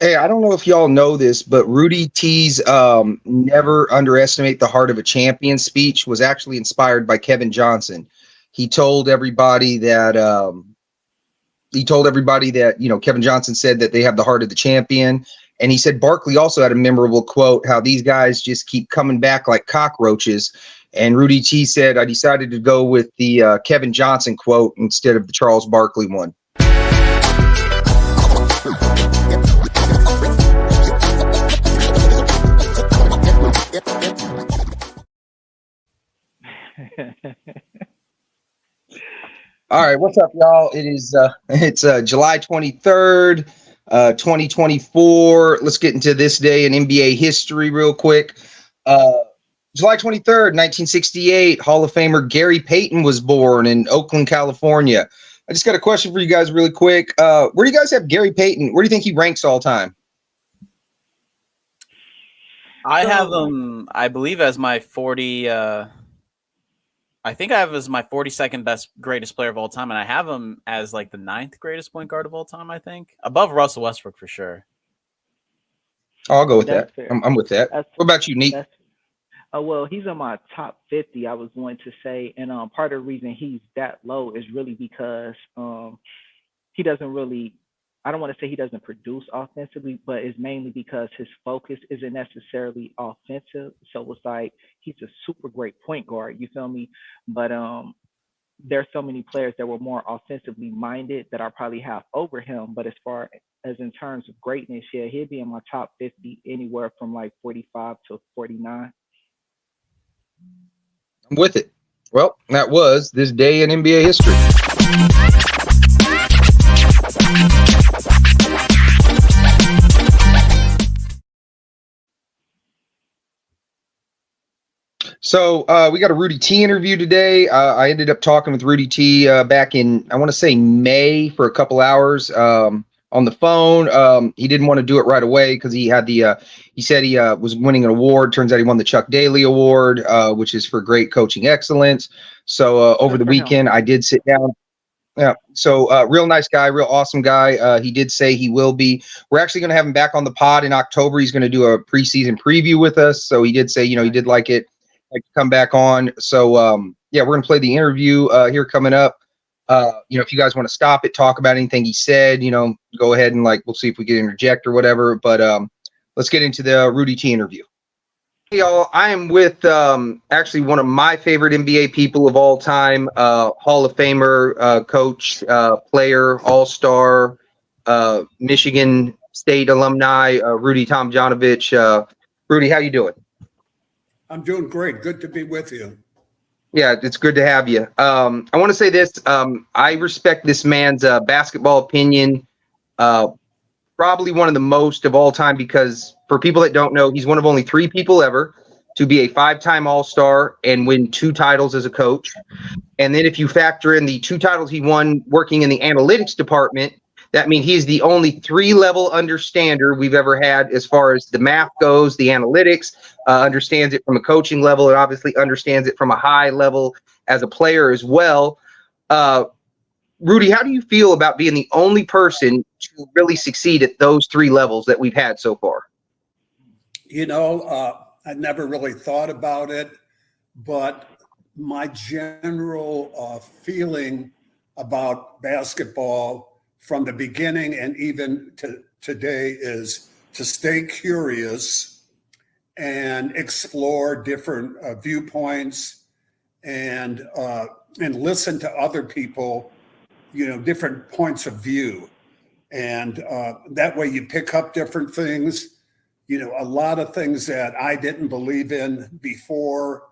Hey, I don't know if y'all know this, but Rudy T's "Never Underestimate the Heart of a Champion" speech was actually inspired by Kevin Johnson. He told everybody that Kevin Johnson said that they have the heart of the champion, and he said Barkley also had a memorable quote, how these guys just keep coming back like cockroaches. And Rudy T said, I decided to go with the Kevin Johnson quote instead of the Charles Barkley one. All right, what's up, y'all? It's July 23rd, 2024. Let's get into this day in NBA history real quick. July 23rd, 1968, Hall of Famer Gary Payton was born in Oakland, California. I just got a question for you guys really quick. Where do you guys have Gary Payton? Where do you think he ranks all time? I have him, I believe, as my 40. I think I have him as my 42nd greatest player of all time, and I have him as like the 9th greatest point guard of all time. I think above Russell Westbrook for sure. I'll go with that. I'm with that. What about you, Neek? Well, he's in my top 50, I was going to say. And part of the reason he's that low is really because he doesn't really, I don't want to say he doesn't produce offensively, but it's mainly because his focus isn't necessarily offensive. So it's like he's a super great point guard, you feel me? But there's so many players that were more offensively minded that I probably have over him. But as far as in terms of greatness, yeah, he'd be in my top 50, anywhere from like 45 to 49. I'm with it. Well, that was this day in NBA history. So we got a Rudy T interview today. I ended up talking with Rudy T back in, I want to say, May for a couple hours on the phone. He didn't want to do it right away because he had he said he was winning an award. Turns out he won the Chuck Daly Award, which is for great coaching excellence. So over the weekend, I did sit down. Yeah. So real nice guy, real awesome guy. He did say he will be. We're actually going to have him back on the pod in October. He's going to do a preseason preview with us. So he did say, he did like it. Like to come back on. So yeah, we're gonna play the interview here coming up. If you guys want to stop it, talk about anything he said, go ahead and we'll see if we can interject or whatever. But let's get into the Rudy T interview. Hey y'all, I am with actually one of my favorite NBA people of all time, Hall of Famer, coach, player, all-star, Michigan State alumni, Rudy Tomjanovic. Rudy, how you doing? I'm doing great. Good to be with you. Yeah, it's good to have you. I want to say this. I respect this man's basketball opinion, probably one of the most of all time, because for people that don't know, he's one of only 3 people ever to be a 5-time All-Star and win 2 titles as a coach. And then if you factor in the 2 titles he won working in the analytics department, that means he's the only 3-level understander we've ever had as far as the math goes, the analytics, understands it from a coaching level, and obviously understands it from a high level as a player as well. Rudy, how do you feel about being the only person to really succeed at those 3 levels that we've had so far? I never really thought about it, but my general feeling about basketball from the beginning and even to today is to stay curious and explore different viewpoints and listen to other people, different points of view. And that way you pick up different things, a lot of things that I didn't believe in before,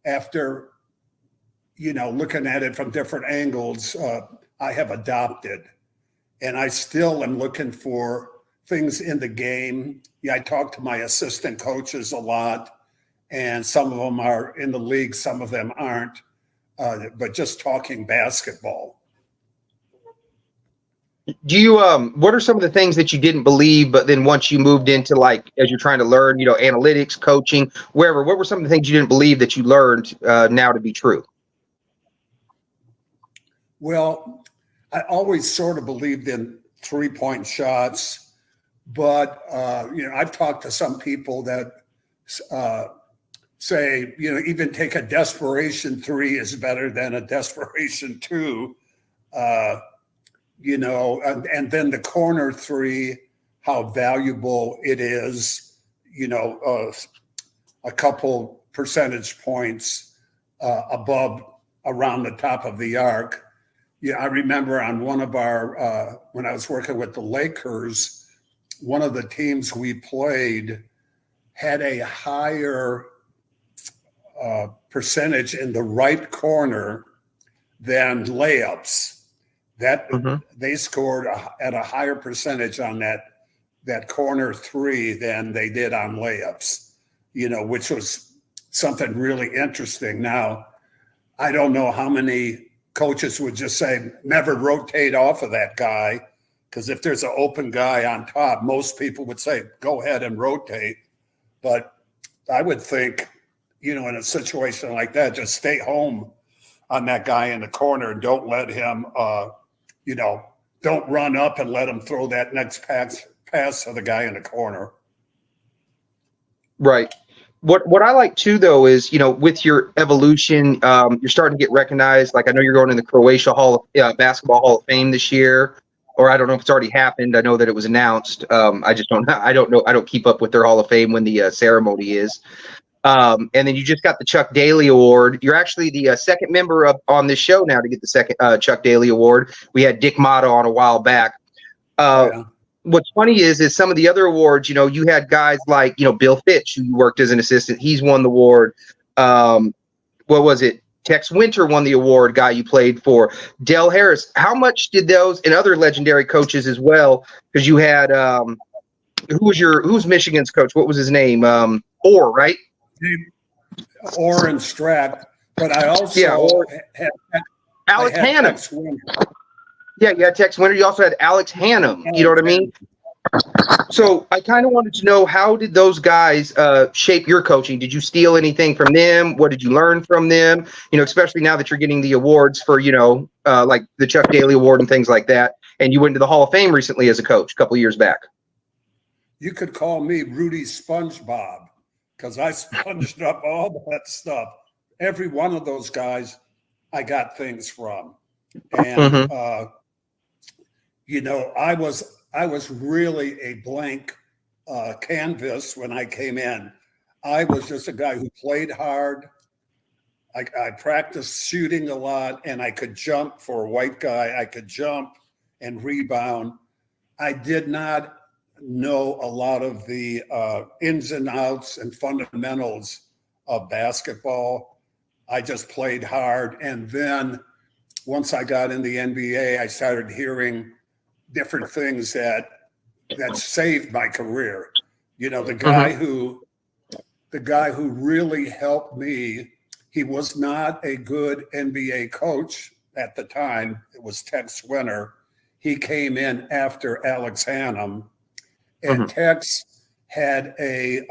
after, looking at it from different angles, I have adopted. And I still am looking for things in the game. Yeah, I talk to my assistant coaches a lot, and some of them are in the league, some of them aren't, but just talking basketball. Do you, what are some of the things that you didn't believe, but then once you moved into as you're trying to learn, analytics, coaching, wherever, what were some of the things you didn't believe that you learned now to be true? Well, I always sort of believed in 3-point shots, But, I've talked to some people that say, even take a desperation 3 is better than a desperation 2, and then the corner 3, how valuable it is, a couple percentage points above around the top of the arc. Yeah, I remember on one of our, when I was working with the Lakers, one of the teams we played had a higher percentage in the right corner than layups. They scored at a higher percentage on that corner 3 than they did on layups, which was something really interesting. Now, I don't know how many coaches would just say, never rotate off of that guy, because if there's an open guy on top, most people would say, go ahead and rotate. But I would think, in a situation like that, just stay home on that guy in the corner and don't let him, don't run up and let him throw that next pass to the guy in the corner. Right. What I like too, though, is, with your evolution, you're starting to get recognized. Like, I know you're going in the Croatia Basketball Hall of Fame this year, or I don't know if it's already happened. I know that it was announced. I just don't know. I don't keep up with their Hall of Fame when the ceremony is. And then you just got the Chuck Daly Award. You're actually the second member on this show now to get the second Chuck Daly Award. We had Dick Motta on a while back. Yeah. What's funny is some of the other awards, you had guys like, Bill Fitch, who you worked as an assistant. He's won the award. What was it? Tex Winter won the award, guy you played for. Del Harris. How much did those and other legendary coaches as well? Because you had, who's Michigan's coach? What was his name? Orr, right? Orr and Strack. But I also had Alex Hannum. Yeah, you had Tex Winter. You also had Alex Hannum. You know what I mean? So I kind of wanted to know, how did those guys shape your coaching? Did you steal anything from them? What did you learn from them? Especially now that you're getting the awards for, like the Chuck Daly Award and things like that. And you went to the Hall of Fame recently as a coach a couple of years back. You could call me Rudy SpongeBob, because I sponged up all that stuff. Every one of those guys I got things from. And, I was really a blank canvas when I came in. I was just a guy who played hard. I practiced shooting a lot, and I could jump for a white guy. I could jump and rebound. I did not know a lot of the ins and outs and fundamentals of basketball. I just played hard. And then once I got in the NBA, I started hearing different things that saved my career. The guy who really helped me, he was not a good NBA coach at the time. It was Tex Winter. He came in after Alex Hannum, and Tex had a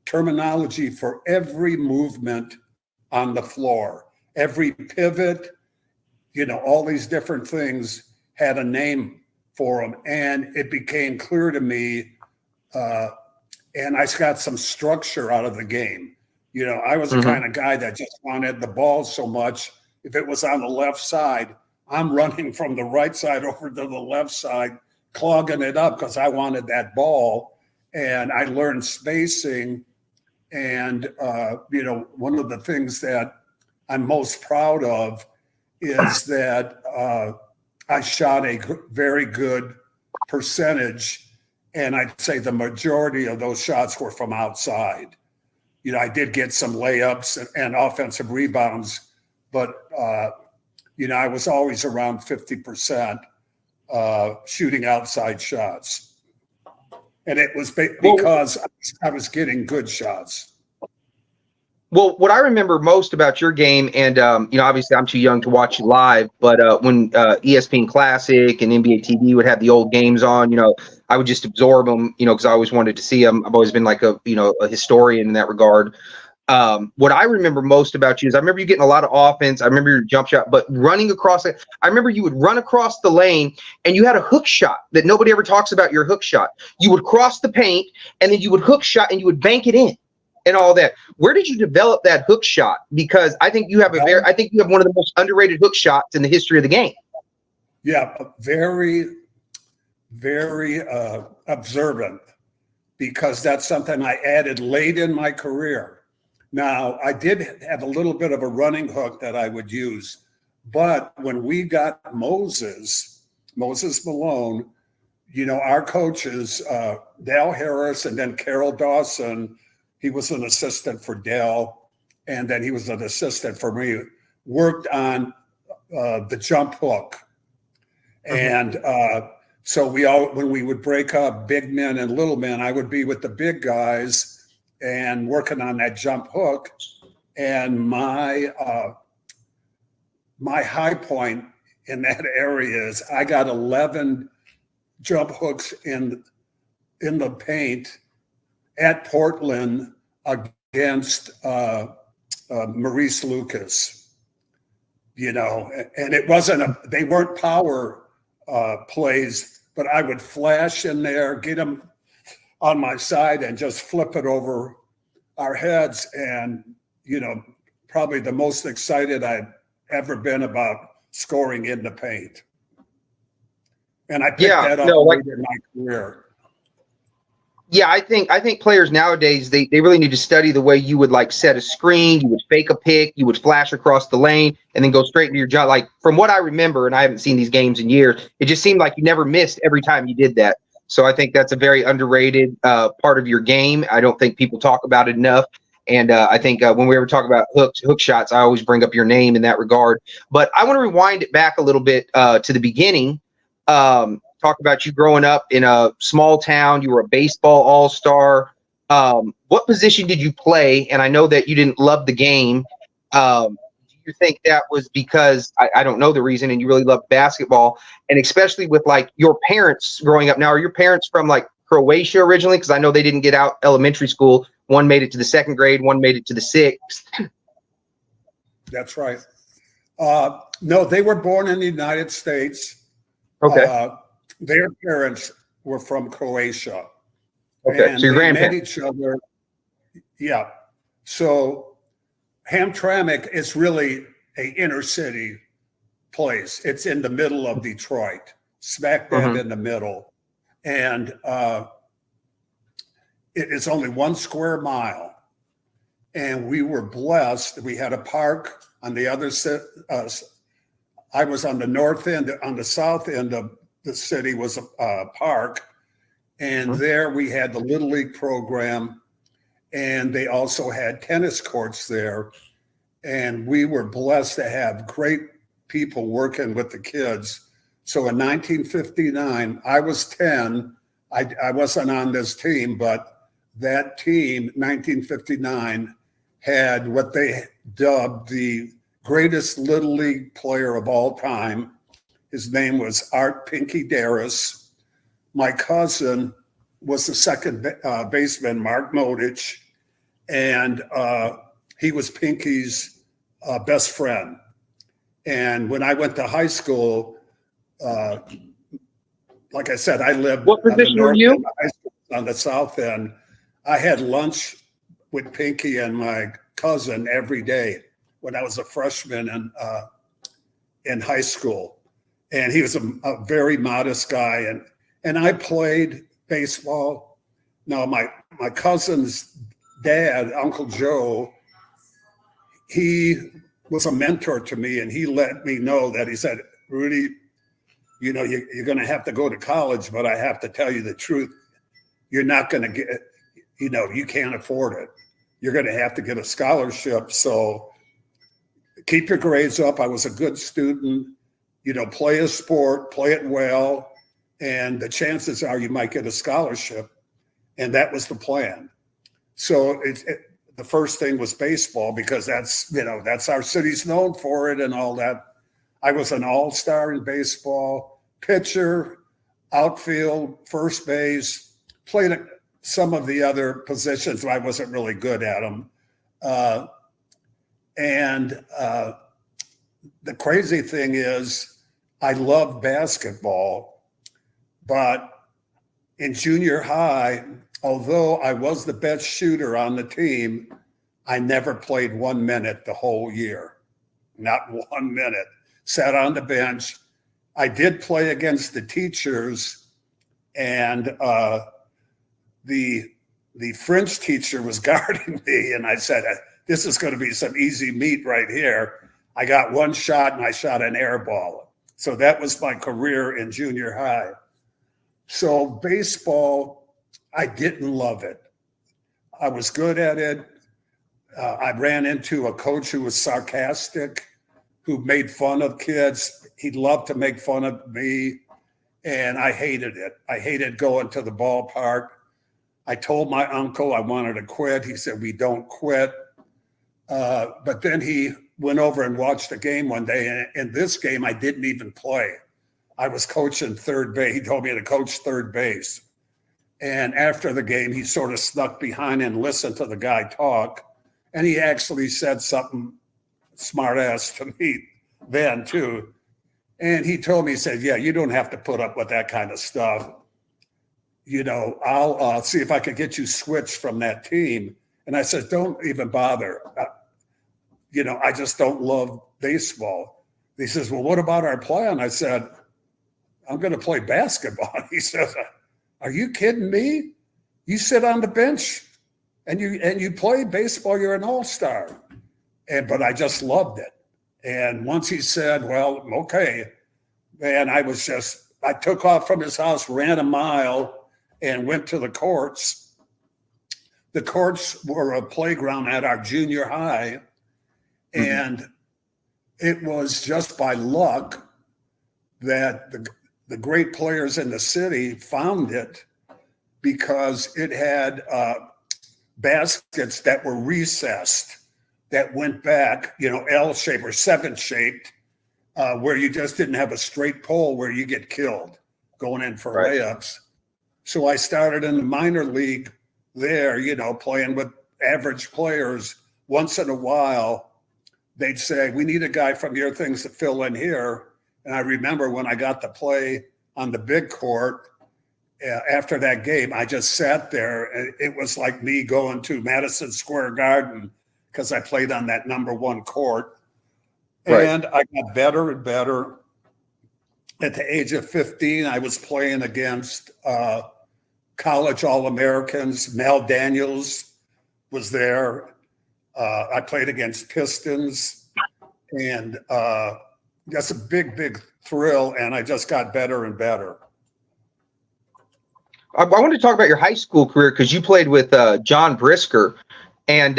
terminology for every movement on the floor, every pivot, all these different things had a name for them. And it became clear to me, and I got some structure out of the game. I was the kind of guy that just wanted the ball so much. If it was on the left side, I'm running from the right side over to the left side, clogging it up because I wanted that ball. And I learned spacing. And, one of the things that I'm most proud of is that I shot a very good percentage, and I'd say the majority of those shots were from outside. I did get some layups and offensive rebounds, but, I was always around 50% shooting outside shots. And it was because I was getting good shots. Well, what I remember most about your game, and obviously I'm too young to watch you live, but when ESPN Classic and NBA TV would have the old games on, I would just absorb them, because I always wanted to see them. I've always been like a historian in that regard. What I remember most about you is I remember you getting a lot of offense. I remember your jump shot, but running across it. I remember you would run across the lane and you had a hook shot that nobody ever talks about. Your hook shot. You would cross the paint and then you would hook shot and you would bank it in and all that. Where did you develop that hook shot? Because I think you have I think you have one of the most underrated hook shots in the history of the game. Yeah, very, very observant, because that's something I added late in my career. Now, I did have a little bit of a running hook that I would use, but when we got Moses Malone, our coaches, Dal Harris and then Carol Dawson, he was an assistant for Dal, and then he was an assistant for me, worked on the jump hook. And so when we would break up big men and little men, I would be with the big guys and working on that jump hook. And my high point in that area is I got 11 jump hooks in the paint at Portland against Maurice Lucas, and it wasn't they weren't power plays, but I would flash in there, get them on my side and just flip it over our heads. And, probably the most excited I'd ever been about scoring in the paint. And I picked that up late in my career. Yeah, I think players nowadays, they really need to study the way you would set a screen, you would fake a pick, you would flash across the lane, and then go straight into your jump. Like, from what I remember, and I haven't seen these games in years, it just seemed like you never missed every time you did that. So I think that's a very underrated part of your game. I don't think people talk about it enough. And I think when we ever talk about hook shots, I always bring up your name in that regard. But I want to rewind it back a little bit to the beginning. Talk about you growing up in a small town. You were a baseball all-star. What position did you play? And I know that you didn't love the game. Do you think that was because I don't know the reason, and you really loved basketball? And especially with your parents growing up now, are your parents from Croatia originally? Because I know they didn't get out elementary school. One made it to the 2nd grade, one made it to the 6th. That's right. No, they were born in the United States. Okay. Their parents were from Croatia. Okay, and so your they grandparents. met each other. Yeah. So Hamtramck is really an inner city place. It's in the middle of Detroit, smack dab in the middle. And it is only 1 square mile. And we were blessed. We had a park on the other side. I was on the north end. On the south end of the city was a park. And there we had the Little League program. And they also had tennis courts there. And we were blessed to have great people working with the kids. So in 1959, I was 10. I wasn't on this team, but that team, 1959, had what they dubbed the greatest Little League player of all time. His name was Art Pinky Darris. My cousin was the second baseman, Mark Modich, and he was Pinky's best friend. And when I went to high school, like I said, I lived What position were you? End of high school, on the south end. I had lunch with Pinky and my cousin every day when I was a freshman in high school. And he was a very modest guy. And I played baseball. Now, my cousin's dad, Uncle Joe, he was a mentor to me, and he let me know that he said, Rudy, you're going to have to go to college, but I have to tell you the truth. You're not going to get, you can't afford it. You're going to have to get a scholarship. So keep your grades up. I was a good student, play a sport, play it well, and the chances are you might get a scholarship. And that was the plan. So the first thing was baseball, because that's our city's known for it and all that. I was an all-star in baseball, pitcher, outfield, first base, played some of the other positions. I wasn't really good at them. And the crazy thing is, I love basketball, but in junior high, although I was the best shooter on the team, I never played 1 minute the whole year. Not 1 minute. Sat on the bench. I did play against the teachers, and the French teacher was guarding me, and I said, this is going to be some easy meat right here. I got one shot, and I shot an air ball. So that was my career in junior high. So baseball, I didn't love it. I was good at it. I ran into a coach who was sarcastic, who made fun of kids. He loved to make fun of me, and I hated it. I hated going to the ballpark. I told my uncle I wanted to quit. He said, we don't quit. But then he went over and watched the game one day, and in this game, I didn't even play. I was coaching third base. He told me to coach third base. And after the game, he sort of snuck behind and listened to the guy talk. And he actually said something smart ass to me then too. And he told me, he said, yeah, you don't have to put up with that kind of stuff. You know, I'll see if I can get you switched from that team. And I said, don't even bother. You know, I just don't love baseball. He says, well, what about our plan? I said, I'm going to play basketball. He says, are you kidding me? You sit on the bench and you play baseball, you're an all-star. But I just loved it. And once he said, well, okay. And I took off from his house, ran a mile, and went to the courts. The courts were a playground at our junior high. And it was just by luck that the great players in the city found it, because it had baskets that were recessed, that went back, you know, L-shaped or seven-shaped, where you just didn't have a straight pole where you get killed going in for layups. So I started in the minor league there, you know, playing with average players. Once in a while, they'd say, we need a guy from your things to fill in here. And I remember when I got to play on the big court, after that game, I just sat there. And it was like me going to Madison Square Garden, because I played on that number one court. And I got better and better. At the age of 15, I was playing against college All-Americans. Mel Daniels was there. I played against Pistons. And that's a big, big thrill. And I just got better and better. I wanted to talk about your high school career, because you played with John Brisker. And,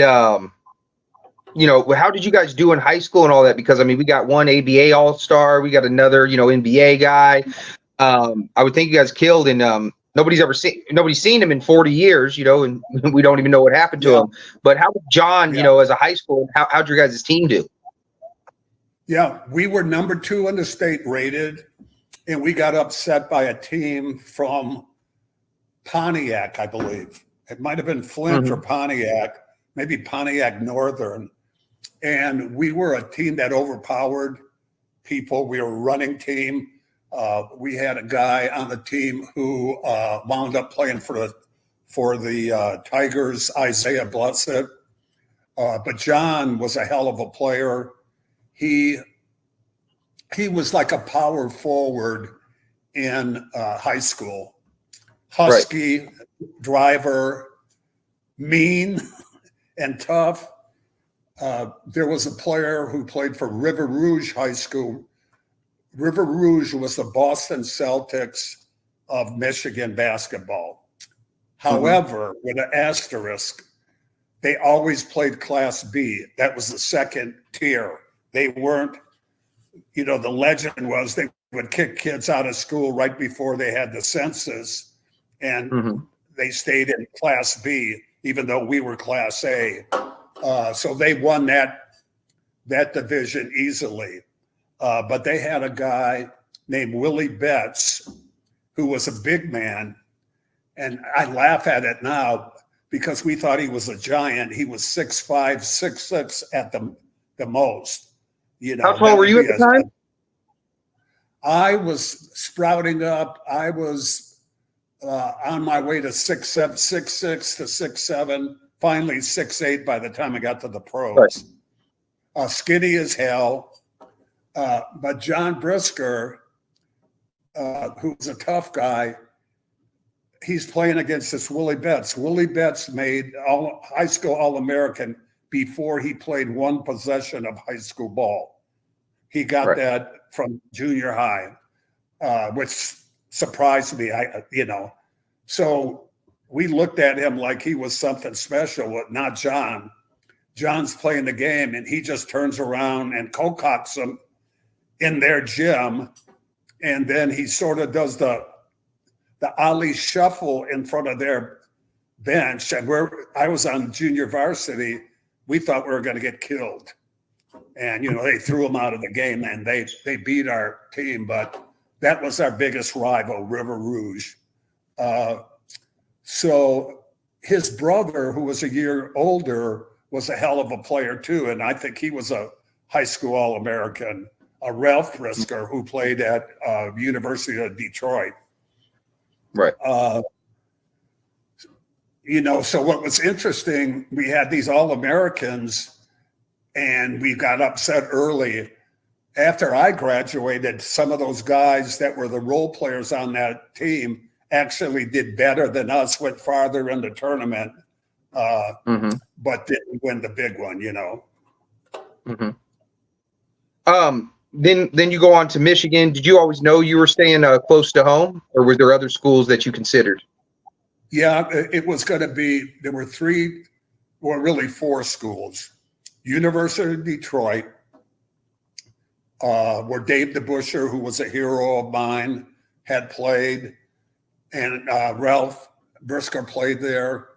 you know, how did you guys do in high school and all that? Because, I mean, we got one ABA All-Star. We got another, you know, NBA guy. I would think you guys killed, and nobody's seen him in 40 years, you know, and we don't even know what happened to him. But how did John, you know, as a high school, how'd your guys' team do? Yeah, we were number 2 in the state rated, and we got upset by a team from Pontiac, I believe. It might have been Flint or Pontiac, maybe Pontiac Northern. And we were a team that overpowered people. We were a running team. We had a guy on the team who wound up playing for the Tigers, Isaiah Blessed. But John was a hell of a player. He was like a power forward in high school. Husky, driver, mean and tough. There was a player who played for River Rouge High School. River Rouge was the Boston Celtics of Michigan basketball. However, with an asterisk, they always played Class B. That was the second tier. They weren't, you know, the legend was they would kick kids out of school right before they had the census. And they stayed in Class B, even though we were Class A. So they won that division easily. But they had a guy named Willie Betts, who was a big man. And I laugh at it now. because we thought he was a giant. He was 6'5", 6'6" at the most. You know, How tall were you at the time? I was sprouting up. I was on my way to 6'7", 6'6" to 6'7", finally 6'8" by the time I got to the pros. Right. Skinny as hell. But John Brisker, who's a tough guy, he's playing against this Willie Betts. Willie Betts made high school All-American before he played one possession of high school ball. He got that from junior high, which surprised me. So we looked at him like he was something special, but not John. John's playing the game, and he just turns around and co-cocks him in their gym, and then he sort of does the Ali shuffle in front of their bench. And I was on junior varsity. We thought we were going to get killed. And, they threw him out of the game, and they beat our team. But that was our biggest rival, River Rouge. So his brother, who was a year older, was a hell of a player too. And I think he was a high school All-American, Ralph Brisker, who played at University of Detroit. Right. So what was interesting, we had these All-Americans, and we got upset early. After I graduated, some of those guys that were the role players on that team actually did better than us, went farther in the tournament, but didn't win the big one, Then you go on to Michigan. Did you always know you were staying close to home, or were there other schools that you considered? Yeah, it was going to be, there were really four schools. University of Detroit, where Dave DeBuscher, who was a hero of mine, had played, and Ralph Brisker played there.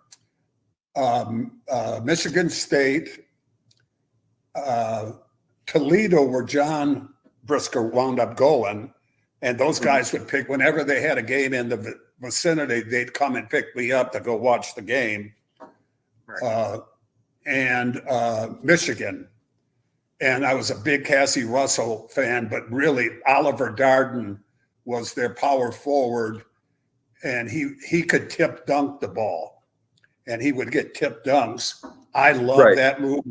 Michigan State, Toledo, where John Brisker wound up going, and those guys would pick, whenever they had a game in the vicinity, they'd come and pick me up to go watch the game. And Michigan. And I was a big Cassie Russell fan, but really Oliver Darden was their power forward, and he could tip dunk the ball, and he would get tip dunks. I love that move.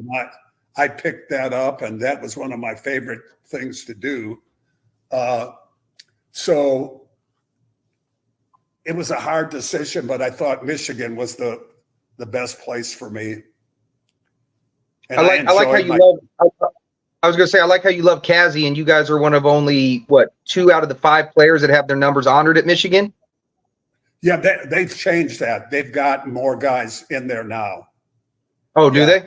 I picked that up, and that was one of my favorite things to do. So it was a hard decision, but I thought Michigan was the best place for me. And I like how you love. I was going to say, I like how you love Cassie, and you guys are one of only 2 out of the 5 players that have their numbers honored at Michigan. Yeah, they've changed that. They've got more guys in there now. Oh, do they?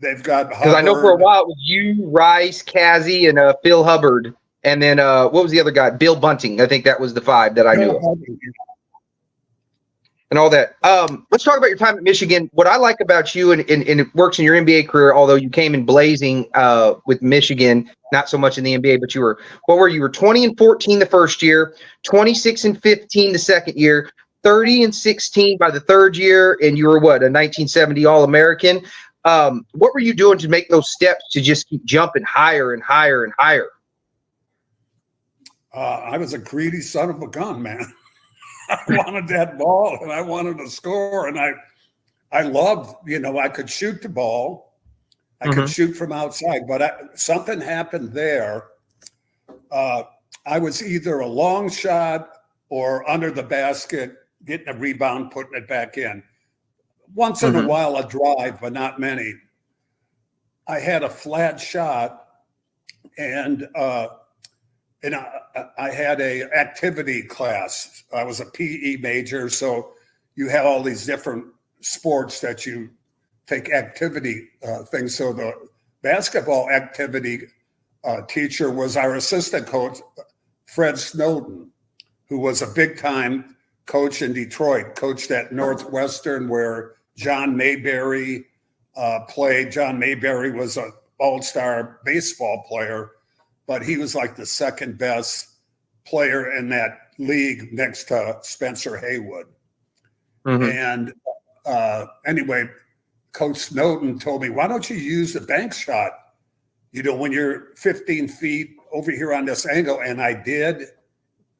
They've got, because I know for a while it was you, Rice, Cassie, and Phil Hubbard, and then what was the other guy? Bill Bunting. I think that was the 5 that I knew of. And all that. Let's talk about your time at Michigan. What I like about you, and it works in your NBA career, although you came in blazing with Michigan, not so much in the NBA, but you were 20-14 the first year, 26-15 the second year, 30-16 by the third year, and you were a 1970 All-American. What were you doing to make those steps to just keep jumping higher and higher and higher? I was a greedy son of a gun, man. I wanted that ball, and I wanted to score, and I loved, I could shoot the ball. I could shoot from outside, but something happened there. I was either a long shot or under the basket, getting a rebound, putting it back in. Once in a while, a drive, but not many. I had a flat shot, and I had a activity class. I was a PE major, so you have all these different sports that you take activity things. So the basketball activity teacher was our assistant coach, Fred Snowden, who was a big-time coach in Detroit, coached at Northwestern, where John Mayberry played. John Mayberry was an all-star baseball player, but he was like the second best player in that league next to Spencer Haywood. And anyway, Coach Snowden told me, why don't you use the bank shot? When you're 15 feet over here on this angle. And I did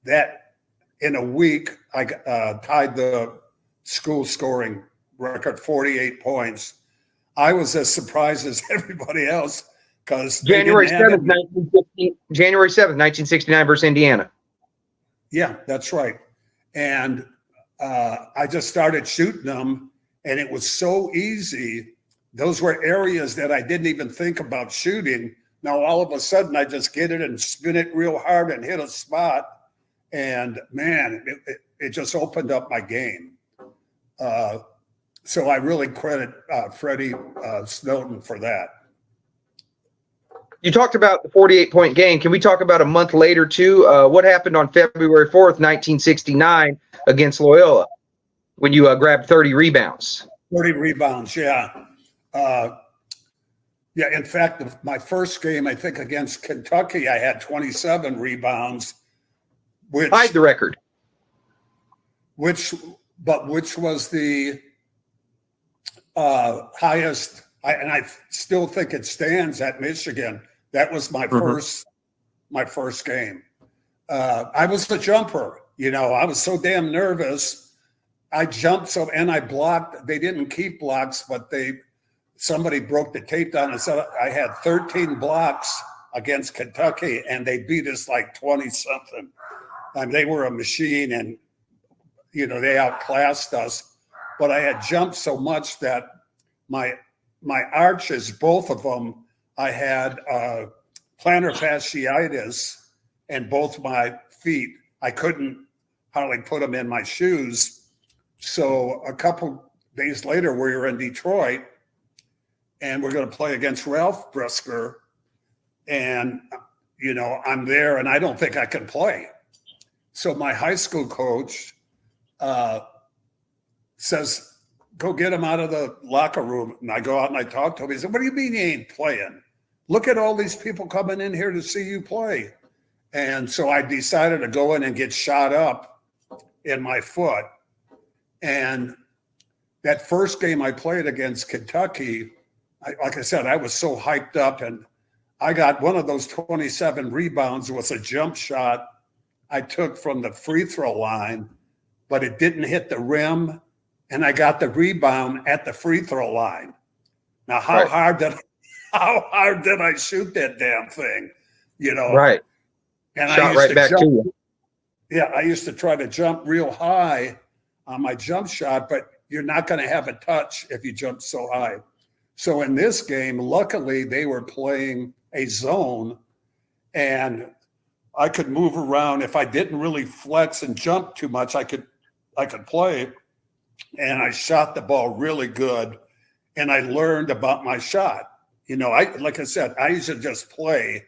that in a week. I tied the school scoring record, 48 points. I was as surprised as everybody else because January 7th, 1969 versus Indiana. Yeah, that's right. And I just started shooting them, and it was so easy. Those were areas that I didn't even think about shooting. Now, all of a sudden, I just get it and spin it real hard and hit a spot. And, man, it just opened up my game. So I really credit Freddie Snowden for that. You talked about the 48-point game. Can we talk about a month later, too? What happened on February 4th, 1969 against Loyola when you grabbed 30 rebounds? 30 rebounds, yeah. In fact, my first game, I think, against Kentucky, I had 27 rebounds. Which tied the record. Which was the highest, and I still think it stands at Michigan. That was my first game. I was the jumper. I was so damn nervous. I jumped and I blocked. They didn't keep blocks, but somebody broke the tape down and said I had 13 blocks against Kentucky, and they beat us like 20-something. They were a machine, and they outclassed us. But I had jumped so much that my arches, both of them, I had plantar fasciitis in both my feet. I couldn't hardly put them in my shoes. So a couple days later, we were in Detroit, and we're going to play against Ralph Brisker. And, I'm there, and I don't think I can play. So my high school coach says, go get him out of the locker room. And I go out and I talk to him. He said, what do you mean you ain't playing? Look at all these people coming in here to see you play. And so I decided to go in and get shot up in my foot. And that first game I played against Kentucky, like I said, I was so hyped up, and I got one of those 27 rebounds was a jump shot I took from the free throw line, but it didn't hit the rim, and I got the rebound at the free throw line. Now, how hard did I shoot that damn thing? Right. And shot I used right to back jump, to you. Yeah, I used to try to jump real high on my jump shot, but you're not going to have a touch if you jump so high. So in this game, luckily they were playing a zone, and I could move around. If I didn't really flex and jump too much, I could play. And I shot the ball really good, and I learned about my shot. Like I said, I used to just play,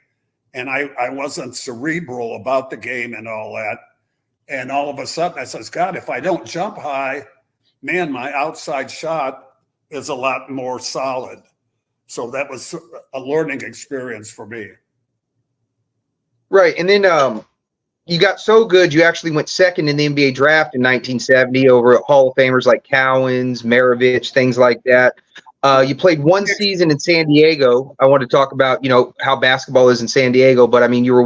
and I wasn't cerebral about the game and all that. And all of a sudden I says, God, if I don't jump high, man, my outside shot is a lot more solid. So that was a learning experience for me. Right. And then you got so good, you actually went second in the NBA draft in 1970 over Hall of Famers like Cowens, Maravich, things like that. You played one season in San Diego. I want to talk about, how basketball is in San Diego, but I mean, you were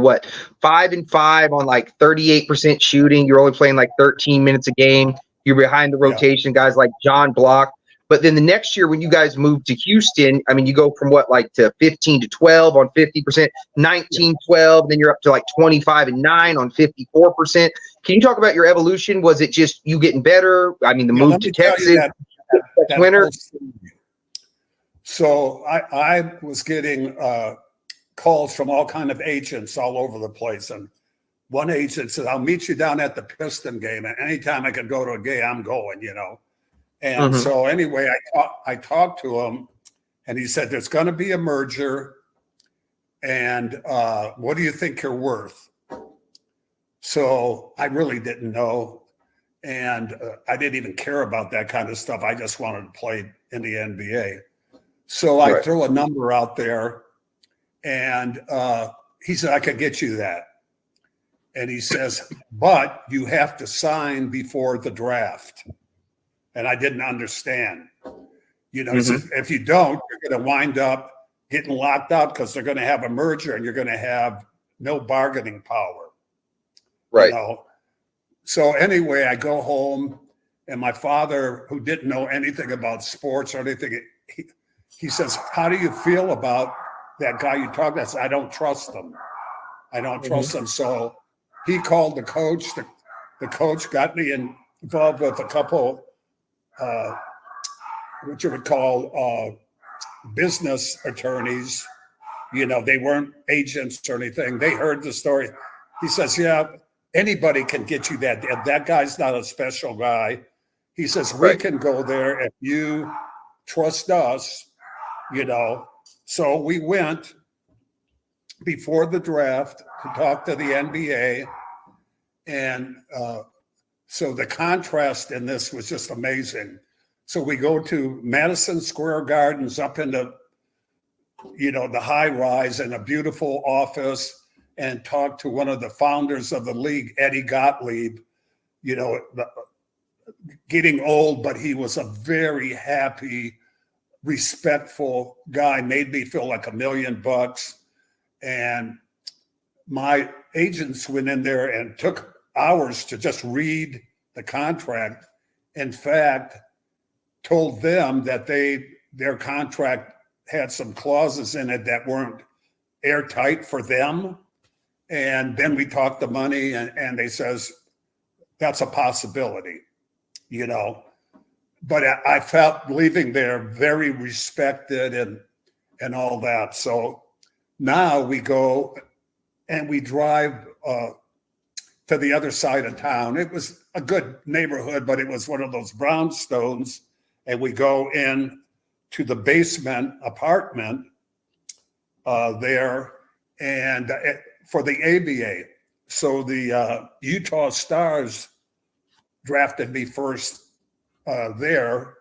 5-5 on like 38% shooting. You're only playing like 13 minutes a game. You're behind the rotation, guys like John Block. But then the next year when you guys moved to Houston, I mean, you go from to 15-12 on 50%, 19-12, then you're up to like 25-9 on 54%. Can you talk about your evolution? Was it just you getting better? I mean, the move to Texas, that winter. So I was getting calls from all kind of agents all over the place. And one agent said, I'll meet you down at the Piston game. And anytime I can go to a game, I'm going, And so anyway, I talked to him, and he said, there's going to be a merger. And what do you think you're worth? So I really didn't know. And I didn't even care about that kind of stuff. I just wanted to play in the NBA. So I threw a number out there, and he said, I could get you that. And he says, but you have to sign before the draft. And I didn't understand. He says, if you don't, you're going to wind up getting locked out because they're going to have a merger and you're going to have no bargaining power. Right. So anyway, I go home, and my father, who didn't know anything about sports or anything, he says, how do you feel about that guy you talked to? I said, I don't trust him. I don't trust him. So he called the coach. The coach got me involved with a couple, what you would call business attorneys. They weren't agents or anything. They heard the story. He says, yeah, anybody can get you that. That guy's not a special guy. He says, we can go there if you trust us, So we went before the draft to talk to the NBA. And so the contrast in this was just amazing. So we go to Madison Square Gardens up in the high rise in a beautiful office and talk to one of the founders of the league, Eddie Gottlieb, getting old, but he was a very happy, respectful guy, made me feel like $1 million. And my agents went in there and took hours to just read the contract. In fact, told them that their contract had some clauses in it that weren't airtight for them. And then we talked the money, and they says, that's a possibility, But I felt leaving there very respected and all that. So now we go and we drive to the other side of town. It was a good neighborhood, but it was one of those brownstones. And we go in to the basement apartment there, and for the ABA. So the Utah Stars drafted me first there,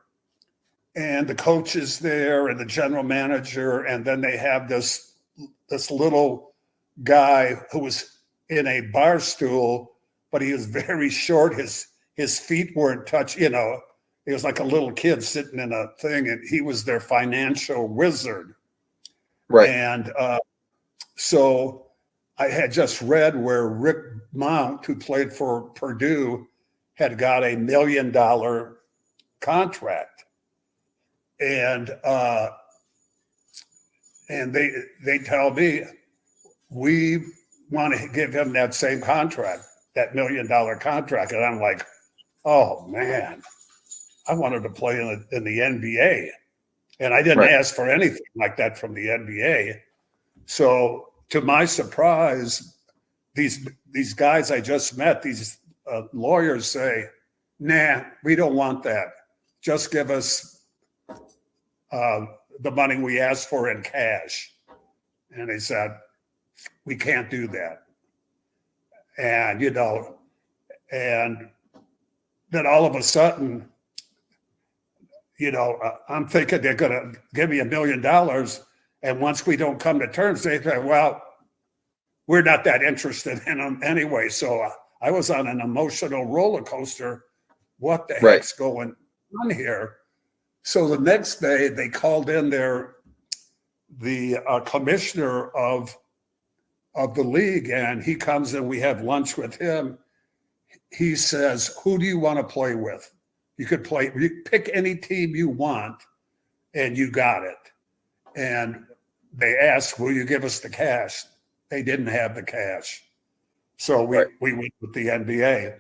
and the coach is there and the general manager, and then they have this little guy who was in a bar stool, but he was very short. His feet weren't touched, He was like a little kid sitting in a thing, and he was their financial wizard. Right. And so I had just read where Rick Mount, who played for Purdue, had got $1 million contract. And they tell me, we want to give him that same contract, that $1 million contract. And I'm like, oh man, I wanted to play in the NBA. And I didn't ask for anything like that from the NBA. So to my surprise, these guys I just met, these lawyers say, nah, we don't want that. Just give us the money we asked for in cash. And they said, we can't do that. And, and then all of a sudden, I'm thinking they're going to give me $1 million. And once we don't come to terms, they say, well, we're not that interested in them anyway. So I was on an emotional roller coaster. What the heck's going on here? So the next day they called in the commissioner of the league, and he comes and we have lunch with him. He says, who do you want to play with? You pick any team you want, and you got it. And they asked, will you give us the cash? They didn't have the cash. So we went with the NBA.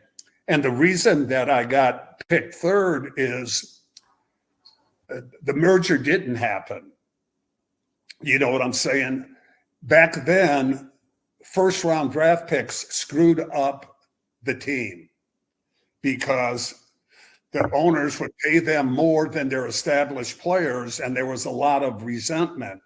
And the reason that I got picked third is the merger didn't happen. You know what I'm saying? Back then, first round draft picks screwed up the team because the owners would pay them more than their established players, and there was a lot of resentment.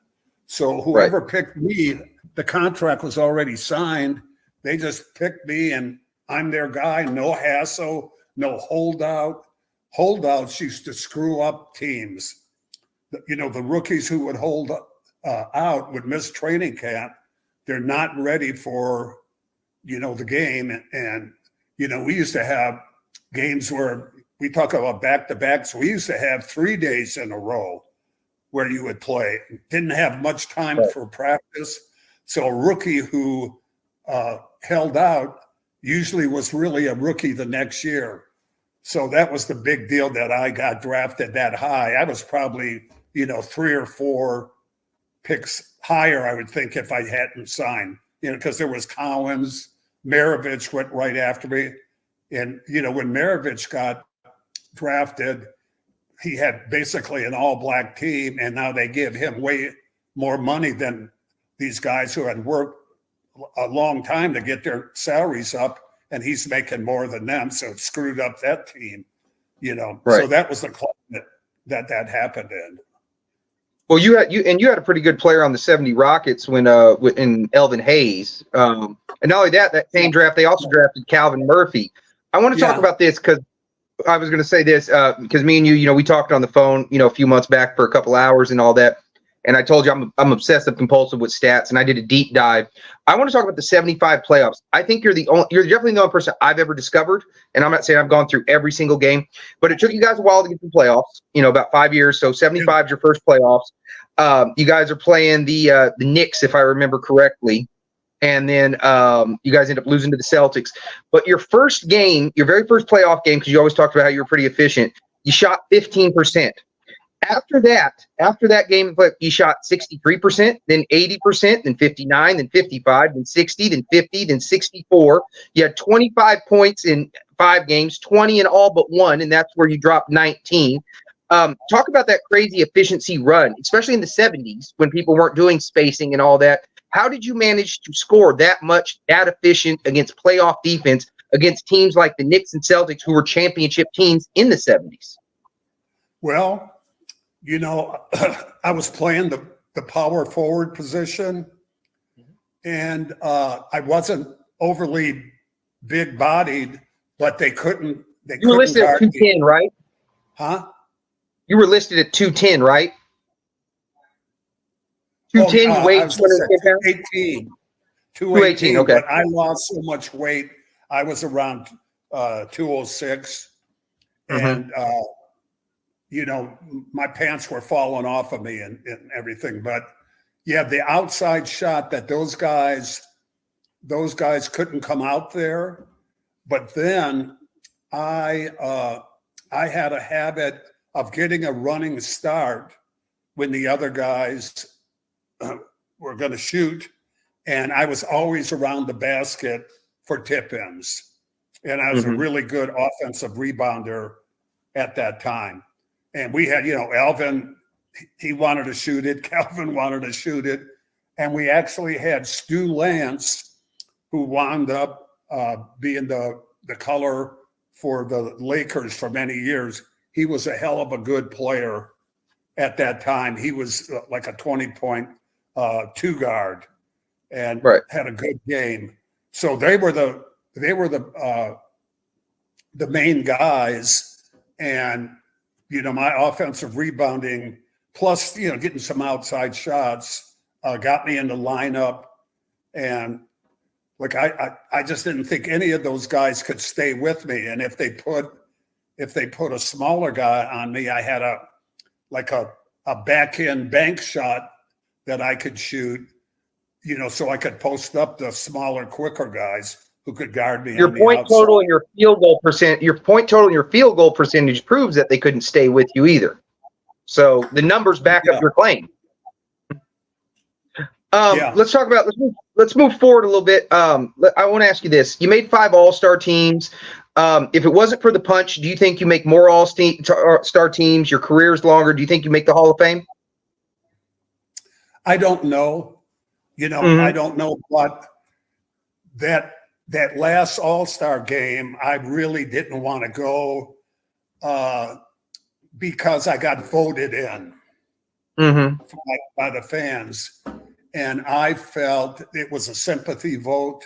So whoever picked me, the contract was already signed. They just picked me, and I'm their guy. No hassle, no holdout. Holdouts used to screw up teams. The rookies who would hold out would miss training camp. They're not ready for, the game. And we used to have games where we talk about back-to-backs. We used to have 3 days in a row where you would play. Didn't have much time for practice. So a rookie who held out usually was really a rookie the next year. So that was the big deal that I got drafted that high. I was probably, 3 or 4 picks higher, I would think, if I hadn't signed, because there was Collins, Maravich went right after me. And, when Maravich got drafted, he had basically an all-black team, and now they give him way more money than these guys who had worked a long time to get their salaries up, and he's making more than them, so it screwed up that team, Right. So that was the climate that happened in. Well, you had a pretty good player on the 70 Rockets when in Elvin Hayes. And not only that same draft, they also drafted Calvin Murphy. I want to talk about this because I was going to say this because me and you, we talked on the phone, a few months back for a couple hours and all that. And I told you I'm obsessive compulsive with stats, and I did a deep dive. I want to talk about the 75 playoffs. I think you're definitely the only person I've ever discovered, and I'm not saying I've gone through every single game, but it took you guys a while to get to the playoffs. About 5 years. So 75 is your first playoffs. You guys are playing the Knicks, if I remember correctly, and then you guys end up losing to the Celtics. But your first game, your very first playoff game, because you always talked about how you were pretty efficient, you shot 15%. After that game, you shot 63%, then 80%, then 59, then 55, then 60, then 50, then 64. You had 25 points in 5 games, 20 in all but one, and that's where you dropped 19. Talk about that crazy efficiency run, especially in the 70s when people weren't doing spacing and all that. How did you manage to score that efficient against playoff defense against teams like the Knicks and Celtics, who were championship teams in the 70s? Well, I was playing the power forward position, and I wasn't overly big bodied, but they couldn't. You were listed at 210, right? Huh? You were listed at 210, right? 210, you weighed 218. 218, okay. But I lost so much weight. I was around 206, and my pants were falling off of me and everything. But yeah, the outside shot that those guys couldn't come out there. But then I had a habit of getting a running start when the other guys were going to shoot. And I was always around the basket for tip-ins. And I was a really good offensive rebounder at that time. And we had, Alvin, he wanted to shoot it. Calvin wanted to shoot it. And we actually had Stu Lance, who wound up being the color for the Lakers for many years. He was a hell of a good player at that time. He was like a 20-point two guard and had a good game. So they were the main guys. And my offensive rebounding, plus, getting some outside shots, got me in the lineup. And I just didn't think any of those guys could stay with me. And if they put a smaller guy on me, I had a back end bank shot that I could shoot, so I could post up the smaller, quicker guys who could guard me. Your point total and your field goal percentage proves that they couldn't stay with you either. So the numbers back up your claim. Let's move forward a little bit. I want to ask you this. You made 5 all-star teams. If it wasn't for the punch, do you think you make more all-star teams? Your career is longer. Do you think you make the Hall of Fame? I don't know. I don't know, but that last all-star game, I really didn't want to go because I got voted in by the fans. And I felt it was a sympathy vote.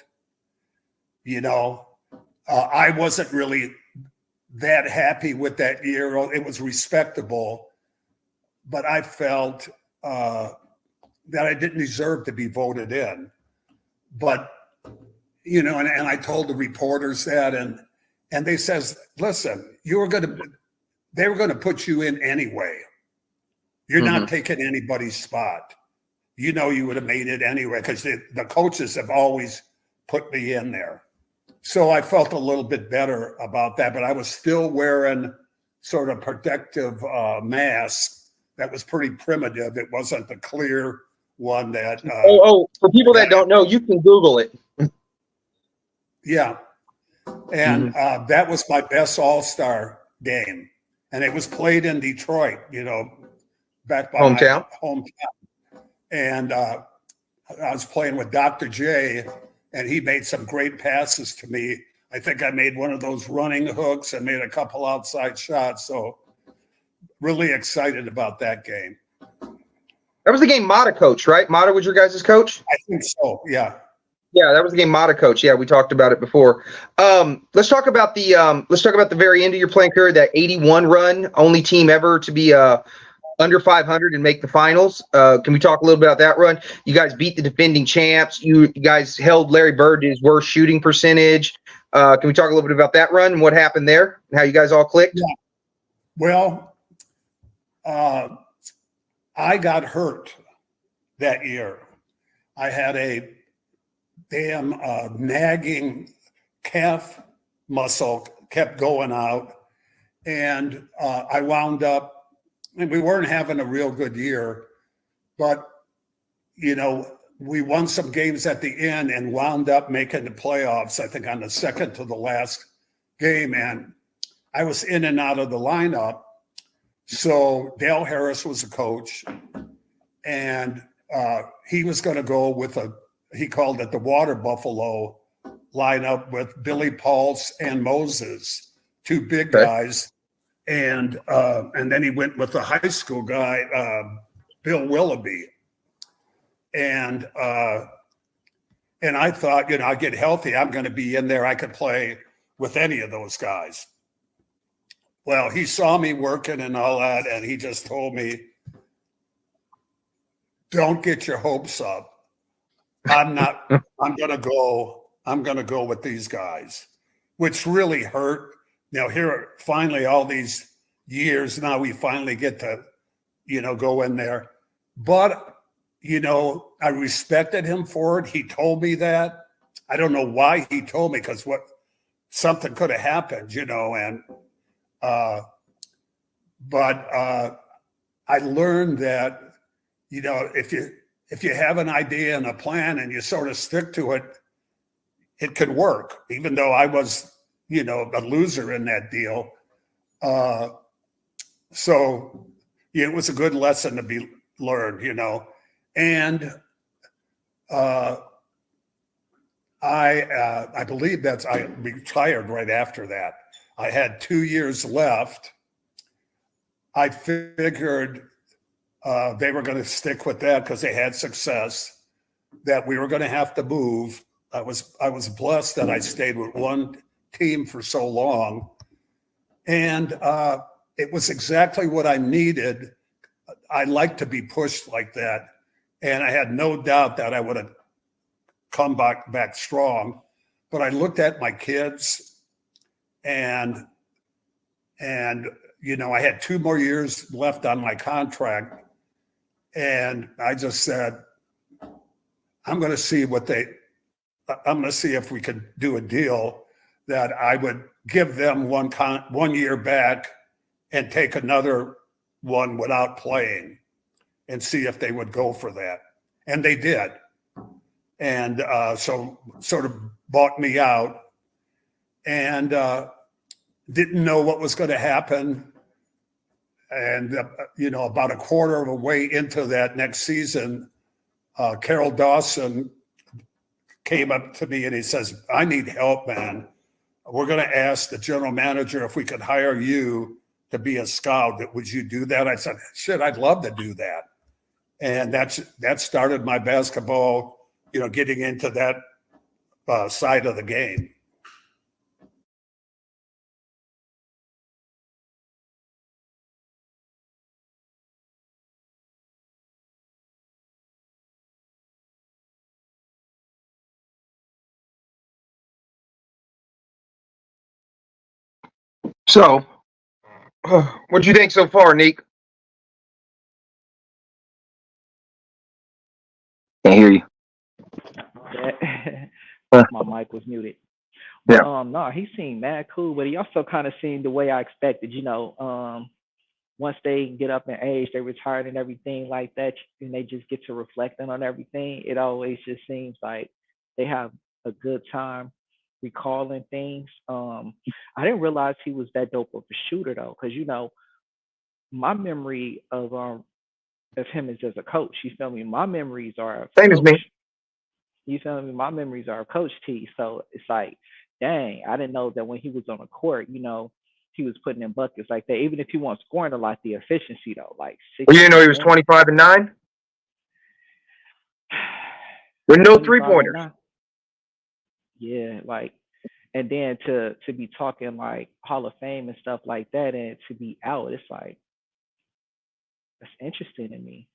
I wasn't really that happy with that year. It was respectable, but I felt that I didn't deserve to be voted in. But, and I told the reporters that, And they says, listen, they were going to put you in anyway. You're not taking anybody's spot. You know, you would have made it anyway, because the coaches have always put me in there. So I felt a little bit better about that, but I was still wearing sort of protective mask that was pretty primitive. It wasn't the clear one that. For people that don't know, you can Google it. Yeah. And that was my best All-Star game. And it was played in Detroit, you know, back by Hometown. my hometown. And I was playing with Dr. J, and he made some great passes to me. I think I made one of those running hooks and made a couple outside shots. So really excited about that game. That was the game Mata coached, right? Mata was your guys' coach? I think so, yeah. Yeah, that was the game Mata coach. Yeah, we talked about it before. Let's talk about the very end of your playing career, that 81 run, only team ever to be under 500 and make the finals. Can we talk a little bit about that run? You guys beat the defending champs. You guys held Larry Bird to his worst shooting percentage. Can we talk a little bit about that run and what happened there and how you guys all clicked? Yeah. Well, I got hurt that year. I had a damn nagging calf muscle, kept going out. And I wound up, and we weren't having a real good year, but, you know, we won some games at the end and wound up making the playoffs, I think on the second to the last game. And I was in and out of the lineup. So Dale Harris was a coach, and he was going to go with he called it the Water Buffalo lineup with Billy Pulse and Moses, two big guys. And then he went with the high school guy, Bill Willoughby. And I thought, you know, I get healthy, I'm going to be in there. I could play with any of those guys. Well, he saw me working and all that, and he just told me, don't get your hopes up. I'm going to go with these guys, which really hurt. Now here, finally, all these years now, we finally get to, you know, go in there. But, you know, I respected him for it. He told me that. I don't know why he told me, because something could have happened, you know, and but I learned that, you know, if you have an idea and a plan and you sort of stick to it, it can work, even though I was, you know, a loser in that deal. So yeah, it was a good lesson to be learned, you know. And I believe I retired right after that. I had 2 years left. I figured they were going to stick with that because they had success, that we were going to have to move. I was blessed that I stayed with one team for so long. And it was exactly what I needed. I like to be pushed like that. And I had no doubt that I would have come back strong. But I looked at my kids, and you know, I had 2 more years left on my contract. And I just said, I'm going to see if we could do a deal that I would give them 1 year back and take another one without playing, and see if they would go for that. And they did. And so sort of bought me out, and didn't know what was going to happen. And, you know, about a quarter of a way into that next season, Carol Dawson came up to me and he says, I need help, man. We're going to ask the general manager if we could hire you to be a scout. Would you do that? I said, shit, I'd love to do that. And that started my basketball, you know, getting into that side of the game. So, what do you think so far, Nick? Can't hear you. My mic was muted. Yeah. But no, he seemed mad cool, but he also kind of seemed the way I expected. Once they get up in age, they retired and everything like that, and they just get to reflecting on everything. It always just seems like they have a good time recalling things. I didn't realize he was that dope of a shooter though, because my memory of him is as a coach. You feel me? My memories are of Same as coach. me. You feel me? My memories are of Coach T. So it's like, dang, I didn't know that when he was on the court, he was putting in buckets like that. Even if he wasn't scoring a lot, the efficiency though, like Well, you didn't know he was 60%, 25 and 9 with no 25 and three-pointers. 9. Yeah, like, and then to be talking like Hall of Fame and stuff like that, and to be out, it's like that's interesting to me.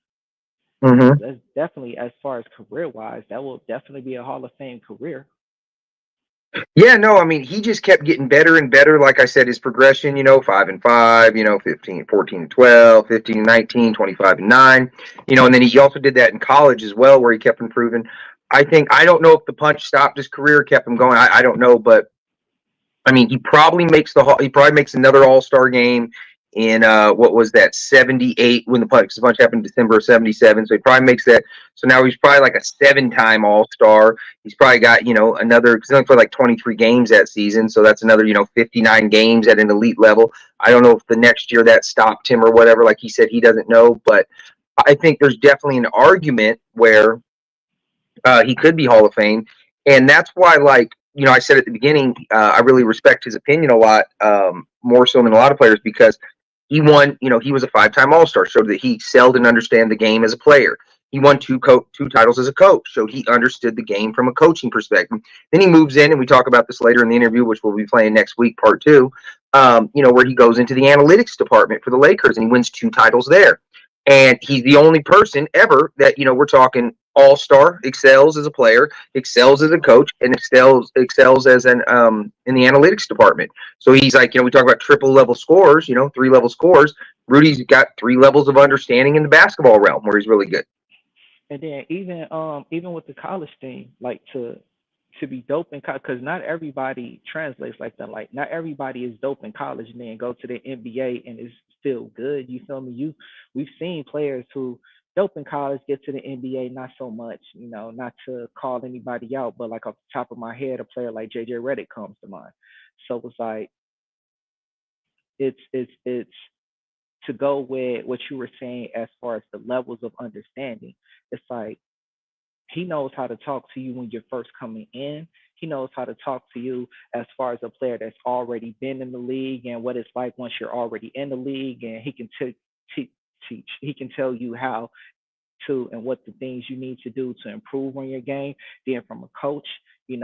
Mm-hmm. That's definitely, as far as career wise, that will definitely be a Hall of Fame career. Yeah, no, I mean, he just kept getting better and better. Like I said, his progression, 5 and 5, 15, 14 and 12, 15 and 19, 25 and 9, and then he also did that in college as well, where he kept improving. I don't know if the punch stopped his career, kept him going. I don't know, but I mean, he probably makes another All-Star game in what was that 78 when the punch happened in December of 77. So he probably makes that. So now he's probably like a 7-time All-Star. He's probably got another, because he only played like 23 games that season, so that's another 59 games at an elite level. I don't know if the next year that stopped him or whatever. Like he said, he doesn't know, but I think there's definitely an argument where he could be Hall of Fame, and that's why, I said at the beginning, I really respect his opinion a lot, more so than a lot of players, because he won. He was a 5-time All-Star, showed that he excelled and understand the game as a player. He won two titles as a coach, showed he understood the game from a coaching perspective. Then he moves in, and we talk about this later in the interview, which we'll be playing next week, part 2. Where he goes into the analytics department for the Lakers, and he wins 2 titles there. And he's the only person ever that, we're talking all-star, excels as a player, excels as a coach, and excels as an in the analytics department. So he's like, we talk about triple level scores, 3 level scores. Rudy's got 3 levels of understanding in the basketball realm where he's really good. And then even with the college thing, like to be dope in college, because not everybody translates like that. Like not everybody is dope in college and then go to the NBA and is still good. You feel me? We've seen players who dope in college get to the NBA, not so much. Not to call anybody out, but like off the top of my head, a player like JJ Redick comes to mind. So it's like it's to go with what you were saying as far as the levels of understanding. It's like he knows how to talk to you when you're first coming in. He knows how to talk to you as far as a player that's already been in the league and what it's like once you're already in the league. And he can teach. He can tell you how to and what the things you need to do to improve on your game. Then from a coach, he's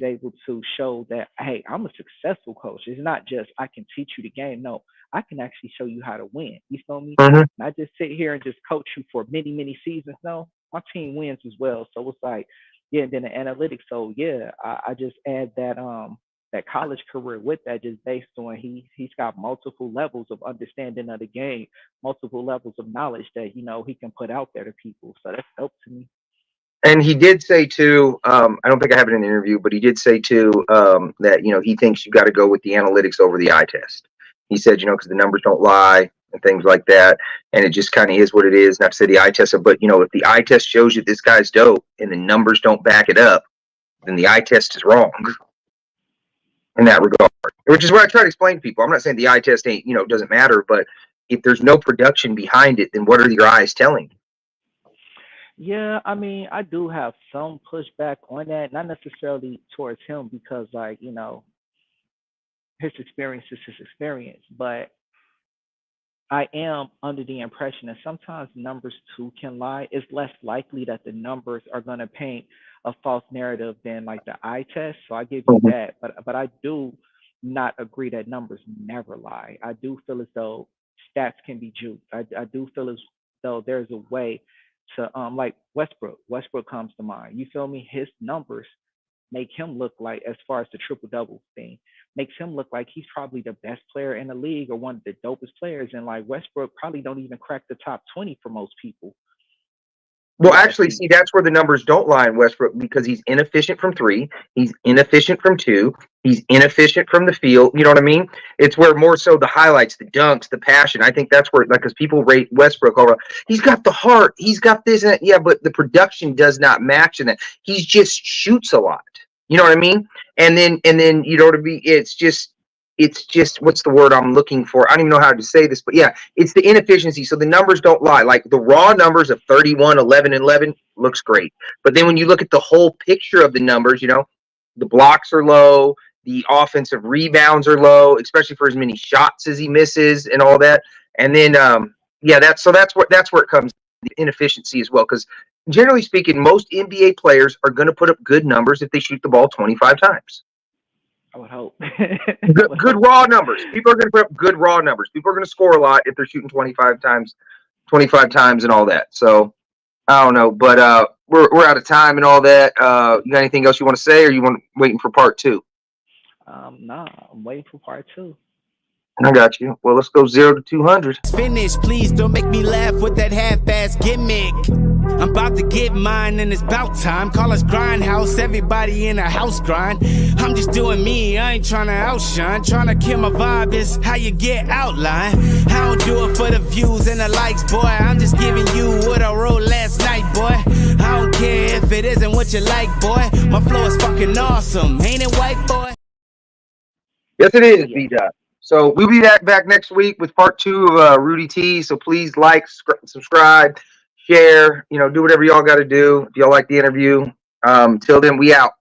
able to show that, hey, I'm a successful coach. It's not just I can teach you the game. No, I can actually show you how to win. You feel me? Not just sit here and just coach you for many, many seasons. No, my team wins as well. So it's like, yeah, and then the analytics. So yeah, I just add that college career with that, just based on he's got multiple levels of understanding of the game, multiple levels of knowledge that he can put out there to people. So that's dope to me. And he did say too, I don't think I have it in an interview, but he did say too, that, he thinks you got to go with the analytics over the eye test. He said, because the numbers don't lie and things like that. And it just kind of is what it is. Not to say the eye test, but, if the eye test shows you this guy's dope and the numbers don't back it up, then the eye test is wrong in that regard, which is what I try to explain to people. I'm not saying the eye test ain't, doesn't matter, but if there's no production behind it, then what are your eyes telling you? Yeah, I mean, I do have some pushback on that, not necessarily towards him because, like, his experience is his experience, but I am under the impression that sometimes numbers too can lie. It's less likely that the numbers are going to paint a false narrative than like the eye test. So I give you that, but I do not agree that numbers never lie. I do feel as though stats can be juked. I do feel as though there's a way to like Westbrook. Westbrook comes to mind. You feel me? His numbers make him look like, as far as the triple double thing, makes him look like he's probably the best player in the league or one of the dopest players. And like Westbrook probably don't even crack the top 20 for most people. Well, actually, see, that's where the numbers don't lie in Westbrook, because he's inefficient from 3. He's inefficient from 2. He's inefficient from the field. You know what I mean? It's where more so the highlights, the dunks, the passion. I think that's where, like, because people rate Westbrook over. He's got the heart. He's got this and that. Yeah, but the production does not match in that. He just shoots a lot. You know what I mean? And then you know what I mean? It's just what's the word I'm looking for? I don't even know how to say this, but yeah, it's the inefficiency. So the numbers don't lie. Like the raw numbers of 31, 11, and 11 looks great. But then when you look at the whole picture of the numbers, you know, the blocks are low, the offensive rebounds are low, especially for as many shots as he misses and all that. And then that's where it comes, the inefficiency as well. Because generally speaking, most NBA players are going to put up good numbers if they shoot the ball 25 times. I would hope. Good raw numbers. People are going to put up good raw numbers. People are going to score a lot if they're shooting 25 times and all that. So I don't know, but we're out of time and all that. You got anything else you want to say, or you want waiting for part 2? No, I'm waiting for part 2. I got you. Well, let's go 0 to 200. Finish, please don't make me laugh with that half-ass gimmick. I'm about to get mine and it's about time. Call us Grindhouse, everybody in a house grind. I'm just doing me, I ain't trying to outshine. Trying to kill my vibe is how you get outlined. I don't do it for the views and the likes, boy. I'm just giving you what I wrote last night, boy. I don't care if it isn't what you like, boy. My flow is fucking awesome, ain't it, white boy? Yes, it is, B-Dot. So we'll be back next week with part 2 of Rudy T. So please like, subscribe, share, you know, do whatever y'all got to do. If y'all like the interview. Till then, we out.